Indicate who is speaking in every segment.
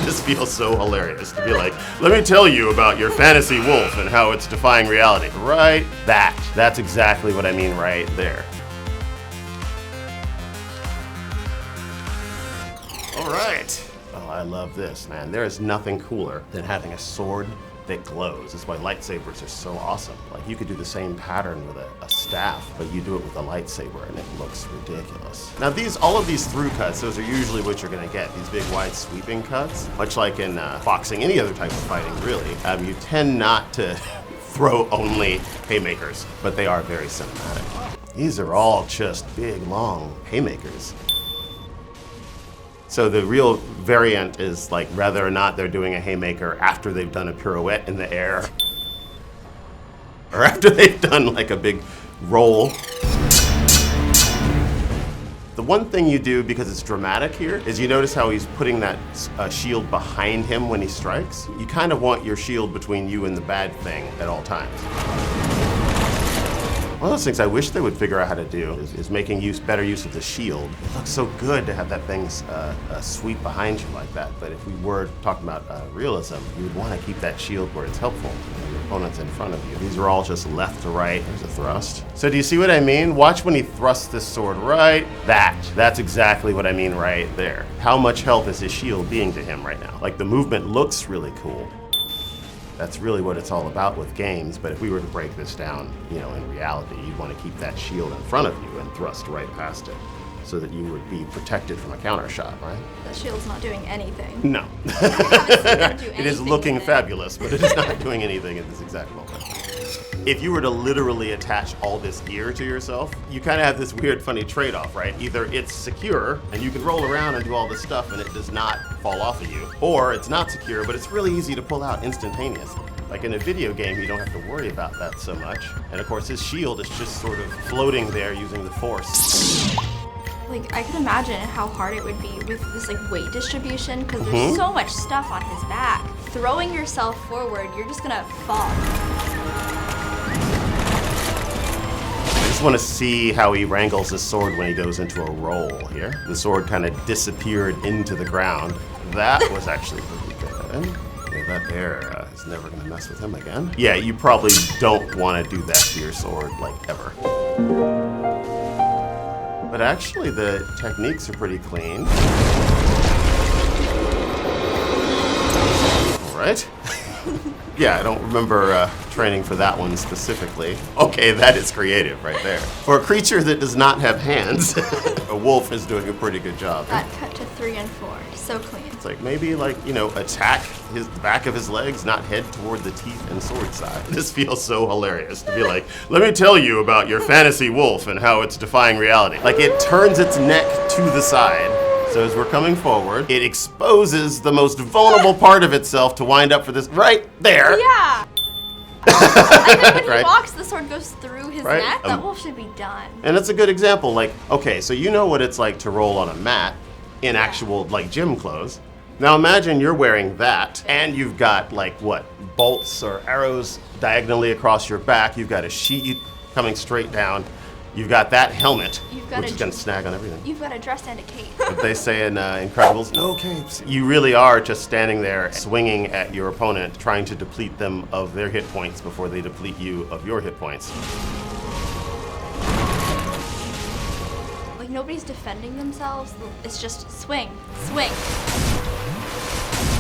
Speaker 1: This feels so hilarious to be like, let me tell you about your fantasy wolf and how it's defying reality. Right? That's exactly what I mean right there. All right. Oh, I love this, man. There is nothing cooler than having a sword that glows. That's why lightsabers are so awesome. Like, you could do the same pattern with a staff, but you do it with a lightsaber and it looks ridiculous. Now all of these through cuts, those are usually what you're gonna get, these big wide sweeping cuts. Much like in boxing, any other type of fighting really, you tend not to throw only haymakers, but they are very cinematic. These are all just big, long haymakers. So the real variant is like whether or not they're doing a haymaker after they've done a pirouette in the air, or after they've done like a big roll. The one thing you do, because it's dramatic here, is you notice how he's putting that shield behind him when he strikes. You kind of want your shield between you and the bad thing at all times. One of those things I wish they would figure out how to do is making better use of the shield. It looks so good to have that thing sweep behind you like that, but if we were talking about realism, you would want to keep that shield where it's helpful. Your opponent's in front of you. These are all just left to right. There's a thrust. So do you see what I mean? Watch when he thrusts this sword right. That's exactly what I mean right there. How much help is his shield being to him right now? Like, the movement looks really cool. That's really what it's all about with games, but if we were to break this down, in reality, you'd want to keep that shield in front of you and thrust right past it so that you would be protected from a counter shot, right?
Speaker 2: The shield's not doing anything.
Speaker 1: No. It is looking fabulous, but it is not doing anything at this exact moment. If you were to literally attach all this gear to yourself, you kind of have this weird, funny trade-off, right? Either it's secure, and you can roll around and do all this stuff, and it does not fall off of you, or it's not secure, but it's really easy to pull out instantaneously. Like in a video game, you don't have to worry about that so much. And of course, his shield is just sort of floating there using the force.
Speaker 2: Like, I can imagine how hard it would be with this weight distribution, because there's so much stuff on his back. Throwing yourself forward, you're just gonna fall.
Speaker 1: I just want to see how he wrangles his sword when he goes into a roll here. The sword kind of disappeared into the ground. That was actually pretty good. Yeah, that air is never going to mess with him again. Yeah, you probably don't want to do that to your sword, ever. But actually, the techniques are pretty clean. All right. Yeah, I don't remember training for that one specifically. Okay, that is creative right there. For a creature that does not have hands, a wolf is doing a pretty good job.
Speaker 2: That cut to 3 and 4, so clean.
Speaker 1: It's like maybe attack the back of his legs, not head toward the teeth and sword side. This feels so hilarious to be like, let me tell you about your fantasy wolf and how it's defying reality. Like, it turns its neck to the side. So as we're coming forward, it exposes the most vulnerable part of itself to wind up for this right there.
Speaker 2: Yeah. And then when he walks, the sword goes through his neck. That wolf should be done.
Speaker 1: And it's a good example. Okay, so you know what it's like to roll on a mat in actual gym clothes. Now imagine you're wearing that, and you've got bolts or arrows diagonally across your back. You've got a sheet coming straight down. You've got that helmet, which is going to snag on everything.
Speaker 2: You've got a dress and a cape.
Speaker 1: But they say in Incredibles, no capes. You really are just standing there swinging at your opponent, trying to deplete them of their hit points before they deplete you of your hit points.
Speaker 2: Nobody's defending themselves. It's just swing, swing.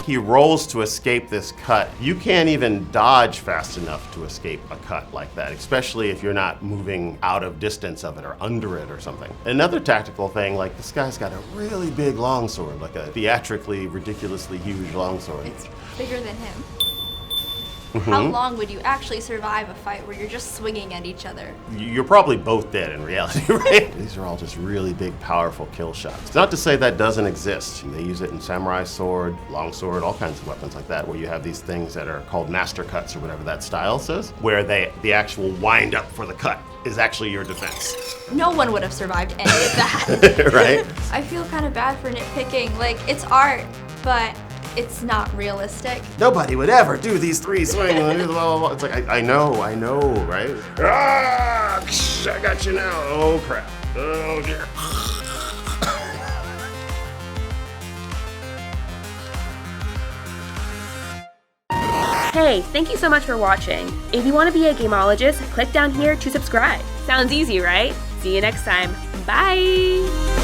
Speaker 1: He rolls to escape this cut. You can't even dodge fast enough to escape a cut like that, especially if you're not moving out of distance of it or under it or something. Another tactical thing, this guy's got a really big longsword, like a theatrically, ridiculously huge longsword.
Speaker 2: It's bigger than him. How long would you actually survive a fight where you're just swinging at each other?
Speaker 1: You're probably both dead in reality, right? These are all just really big, powerful kill shots. It's not to say that doesn't exist. They use it in samurai sword, longsword, all kinds of weapons like that, where you have these things that are called master cuts or whatever that style says, where the actual wind up for the cut is actually your defense.
Speaker 2: No one would have survived any of that.
Speaker 1: Right?
Speaker 2: I feel kind of bad for nitpicking. It's art, but it's not realistic.
Speaker 1: Nobody would ever do these 3 swings. It's like, I know, right? Ah, I got you now. Oh, crap. Oh, dear.
Speaker 3: Hey, thank you so much for watching. If you want to be a gameologist, click down here to subscribe. Sounds easy, right? See you next time. Bye!